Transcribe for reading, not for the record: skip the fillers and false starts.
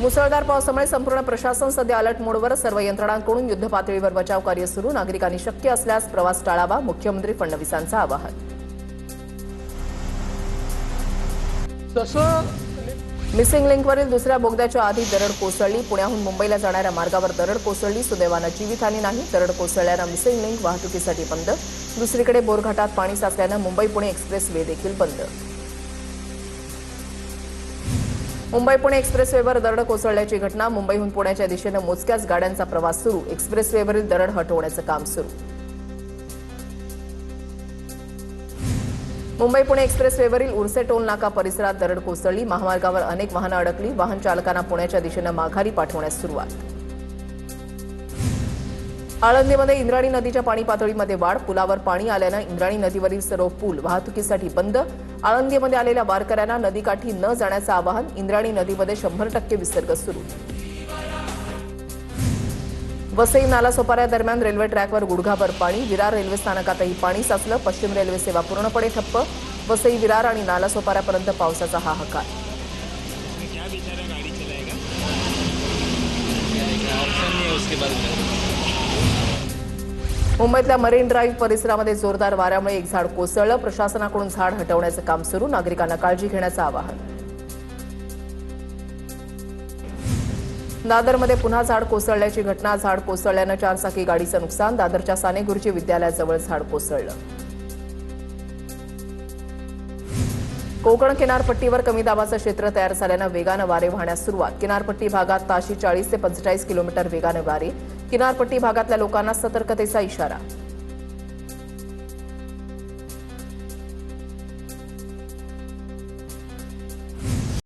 मुसळधार पावसामुळे संपूर्ण प्रशासन सध्या अलर्ट मोडवर, सर्व यंत्रणांकडून युद्धपातळीवर बचाव कार्य सुरू। नागरिकांनी शक्य असल्यास प्रवास टाळावा, मुख्यमंत्री फडणवीसांचं आवाहन। मिसिंग लिंकवरील दुसऱ्या बोगद्याच्या आधी दरड कोसळली। पुण्याहून मुंबईला जाणाऱ्या मार्गावर दरड कोसळली। सुदैवानं जीवितहानी नाही। दरड कोसळल्यानं मिसिंग लिंक वाहतुकीसाठी बंद। दुसरीकडे बोरघाटात पाणी साचल्यानं मुंबई पुणे एक्सप्रेस वे देखील बंद। मुंबई पुणे एक्सप्रेस वेवर दरड कोसळल्याची घटना। मुंबईहून पुण्याच्या दिशेनं मोजक्याच गाड्यांचा प्रवास सुरू। एक्सप्रेस वेवरील दरड हटवण्याचं काम सुरू। मुंबई पुणे एक्सप्रेस वेवरील उर्से टोल नाका परिसरात दरड कोसळली। महामार्गावर अनेक वाहनं अडकली। वाहन चालकांना पुण्याच्या दिशेनं माघारी पाठवण्यास सुरुवात। आळंदीमध्ये इंद्रायणी नदीच्या पाणी पातळीमध्ये वाढ। पुलावर पाणी आल्यानं इंद्रायणी नदीवरील सर्व पूल वाहतुकीसाठी बंद। आळंदीमध्ये आलेल्या वारकऱ्यांना नदीकाठी न जाण्याचं आवाहन। इंद्रायणी नदीमध्ये 100% विसर्ग सुरू। वसई नालासोपारा दरम्यान रेल्वे ट्रॅकवर गुडघाभर पाणी। विरार रेल्वे स्थानकातही पाणी साचलं। पश्चिम रेल्वे सेवा पूर्णपणे ठप्प। वसई, विरार आणि नालासोपाऱ्यापर्यंत पावसाचा हाहाकार। मुंबईतल्या मरीन ड्राईव्ह परिसरामध्ये जोरदार वाऱ्यामुळे एक झाड कोसळलं। प्रशासनाकडून झाड हटवण्याचं काम सुरू। नागरिकांना काळजी घेण्याचं आवाहन। दादरमध्ये पुन्हा झाड कोसळल्याची घटना। झाड कोसळल्यानं 4 चाकी गाडीचं नुकसान। दादरच्या साने गुरुजी विद्यालयाजवळ झाड कोसळलं। कोकण किनारपट्टीवर कमी दाबाचं क्षेत्र तयार झाल्यानं वेगानं वारे वाहण्यास सुरुवात। किनारपट्टी भागात ताशी 40 ते 45 किलोमीटर वेगानं वारे। किनारपट्टी भागातल्या लोकांना सतर्कतेचा इशारा।